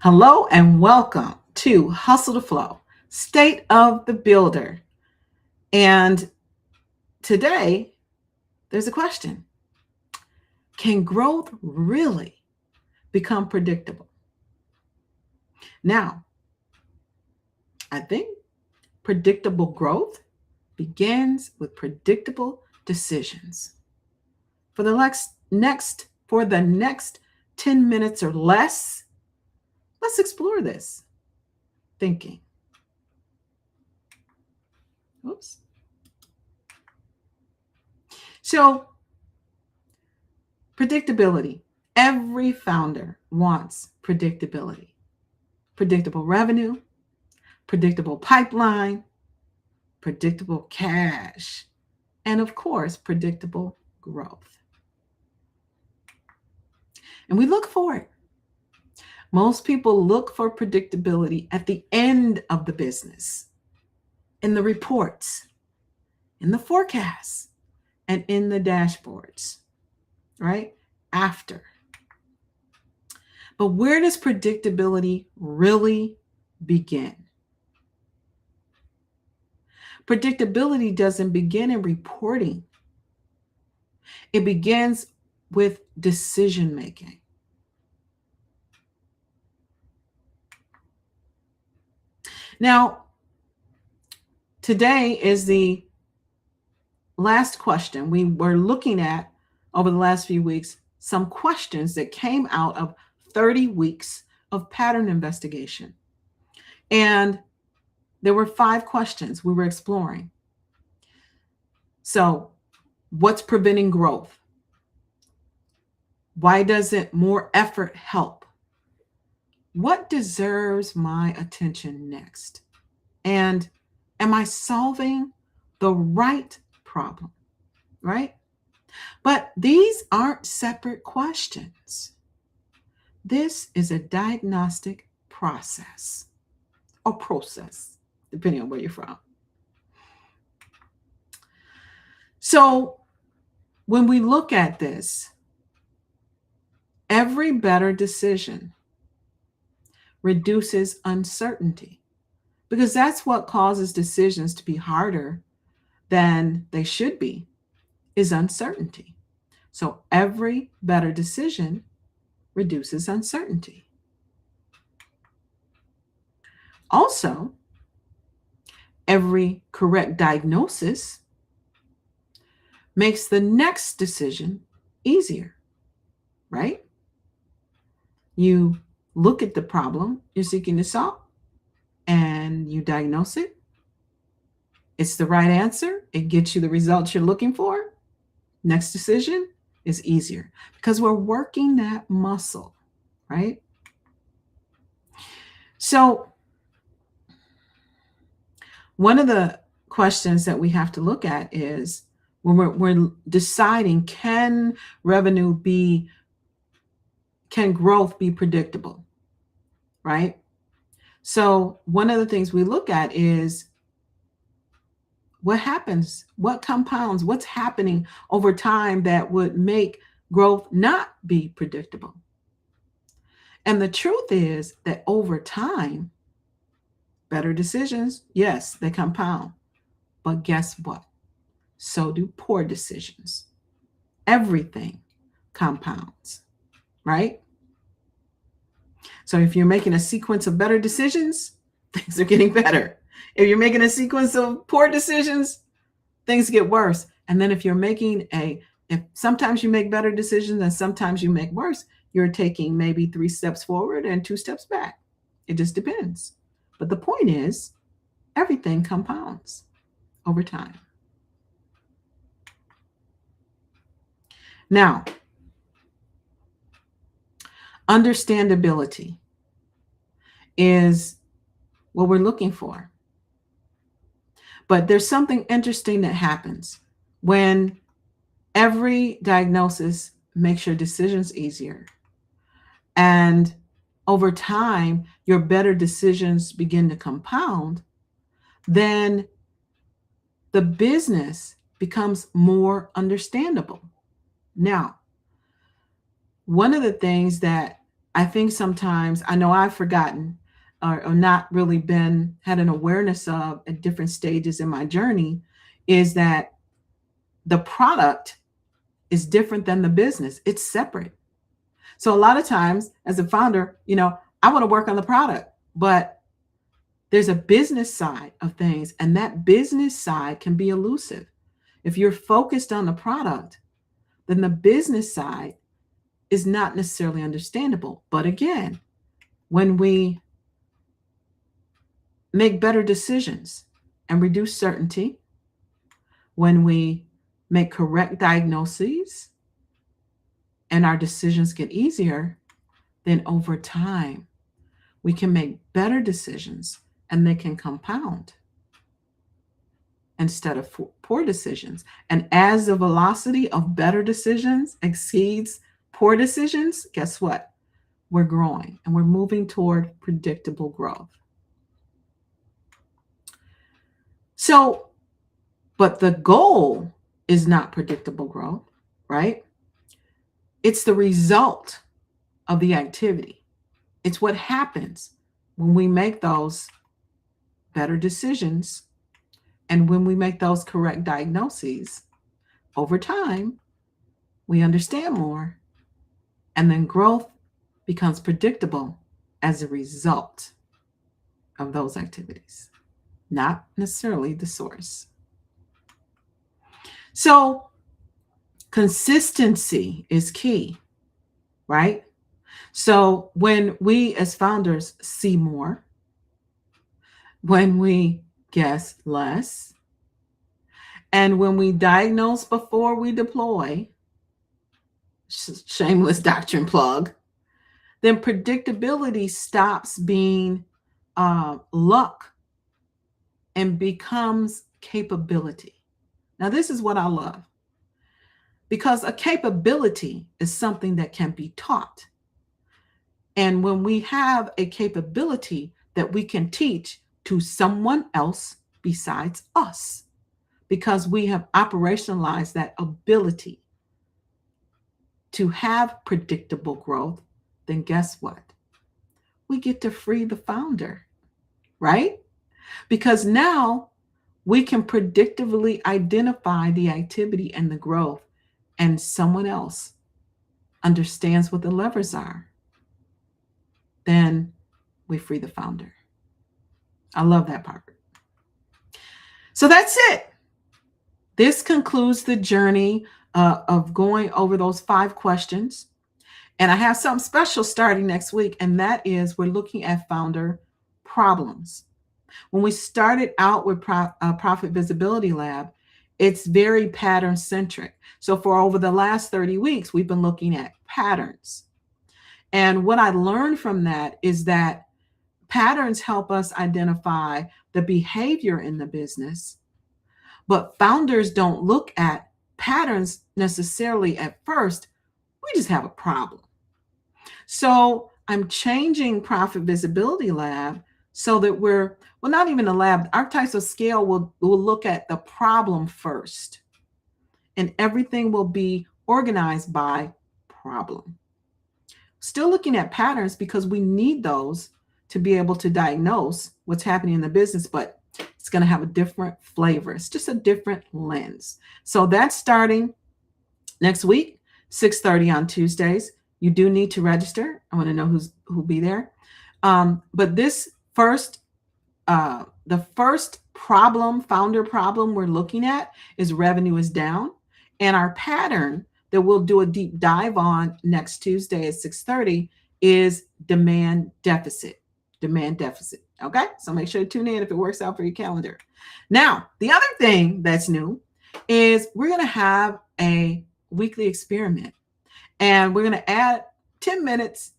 Hello and welcome to Hustle to Flow, State of the Builder. And today there's a question. Can growth really become predictable? Now, I think predictable growth begins with predictable decisions. For the next 10 minutes or less, let's explore this thinking. Oops. So, predictability. Every founder wants predictability. Predictable revenue, predictable pipeline, predictable cash, and of course, predictable growth. And we look for it. Most people look for predictability at the end of the business, in the reports, in the forecasts, and in the dashboards, right? After. But where does predictability really begin? Predictability doesn't begin in reporting. It begins with decision making. Now, today is the last question. We were looking at, over the last few weeks, some questions that came out of 30 weeks of pattern investigation. And there were 5 questions we were exploring. So, what's preventing growth? Why doesn't more effort help? What deserves my attention next? And am I solving the right problem? Right? But these aren't separate questions. This is a diagnostic process or process, depending on where you're from. So when we look at this, every better decision reduces uncertainty, because that's what causes decisions to be harder than they should be, is uncertainty. So every better decision reduces uncertainty. Also, every correct diagnosis makes the next decision easier, right? You look at the problem you're seeking to solve and you diagnose it. It's the right answer. It gets you the results you're looking for. Next decision is easier because we're working that muscle, right? So one of the questions that we have to look at is when we're deciding, can growth be predictable, right? So one of the things we look at is what happens, what compounds, what's happening over time that would make growth not be predictable. And the truth is that over time, better decisions, yes, they compound. But guess what? So do poor decisions. Everything compounds, right? So if you're making a sequence of better decisions, things are getting better. If you're making a sequence of poor decisions, things get worse. And then if sometimes you make better decisions and sometimes you make worse, you're taking maybe 3 steps forward and 2 steps back. It just depends. But the point is, everything compounds over time. Now, understandability is what we're looking for. But there's something interesting that happens when every diagnosis makes your decisions easier. And over time, your better decisions begin to compound, then the business becomes more understandable. Now, one of the things that I think sometimes, I know I've forgotten or not really been had an awareness of at different stages in my journey, is that the product is different than the business. It's separate. So a lot of times as a founder, I want to work on the product, but there's a business side of things, and that business side can be elusive. If you're focused on the product, then the business side is not necessarily understandable. But again, when we make better decisions and reduce certainty, when we make correct diagnoses and our decisions get easier, then over time, we can make better decisions and they can compound instead of poor decisions. And as the velocity of better decisions exceeds poor decisions, guess what? We're growing and we're moving toward predictable growth. So, but the goal is not predictable growth, right? It's the result of the activity. It's what happens when we make those better decisions and when we make those correct diagnoses. Over time, we understand more, and then growth becomes predictable as a result of those activities, not necessarily the source. So consistency is key, right? So when we as founders see more, when we guess less, and when we diagnose before we deploy, shameless doctrine plug, then predictability stops being luck and becomes capability. Now, this is what I love, because a capability is something that can be taught. And when we have a capability that we can teach to someone else besides us, because we have operationalized that ability to have predictable growth, then guess what? We get to free the founder, right? Because now we can predictably identify the activity and the growth, and someone else understands what the levers are. Then we free the founder. I love that part. So that's it. This concludes the journey of going over those 5 questions. And I have something special starting next week, and that is we're looking at founder problems. When we started out with Profit Visibility Lab, it's very pattern centric. So for over the last 30 weeks, we've been looking at patterns. And what I learned from that is that patterns help us identify the behavior in the business, but founders don't look at patterns necessarily at first. We just have a problem. So I'm changing Profit Visibility Lab so that not even a lab, our types of scale will look at the problem first, and everything will be organized by problem. Still looking at patterns because we need those to be able to diagnose what's happening in the business, but it's going to have a different flavor. It's just a different lens. So that's starting next week, 6:30 on Tuesdays. You do need to register. I want to know who'll be there. But this the first founder problem we're looking at is revenue is down. And our pattern that we'll do a deep dive on next Tuesday at 6:30 is demand deficit. Okay, so make sure to tune in if it works out for your calendar. Now, the other thing that's new is we're going to have a weekly experiment, and we're going to add 10 minutes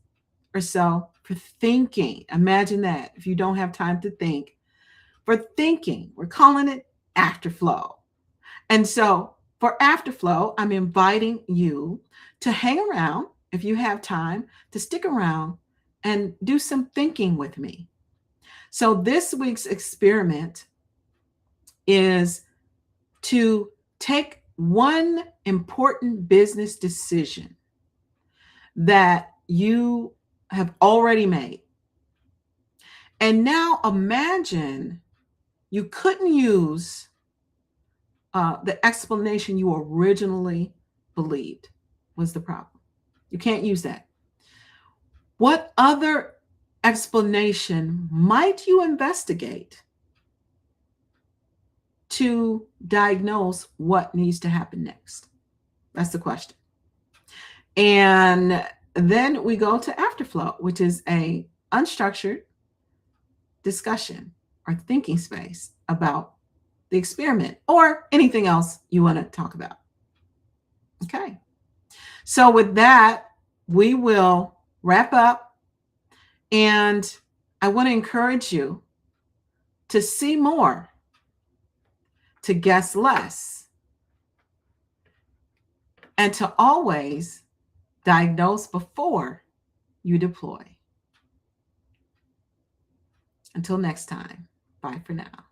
or so for thinking. Imagine that, if you don't have time to think, for thinking. We're calling it Afterflow. And so for Afterflow, I'm inviting you to hang around, if you have time, to stick around and do some thinking with me. So this week's experiment is to take one important business decision that you have already made. And now imagine you couldn't use the explanation you originally believed was the problem. You can't use that. What other explanation might you investigate to diagnose what needs to happen next? That's the question. And then we go to afterflow, which is a unstructured discussion or thinking space about the experiment or anything else you want to talk about. Okay. So with that, we will wrap up. And I want to encourage you to see more, to guess less, and to always diagnose before you deploy. Until next time, bye for now.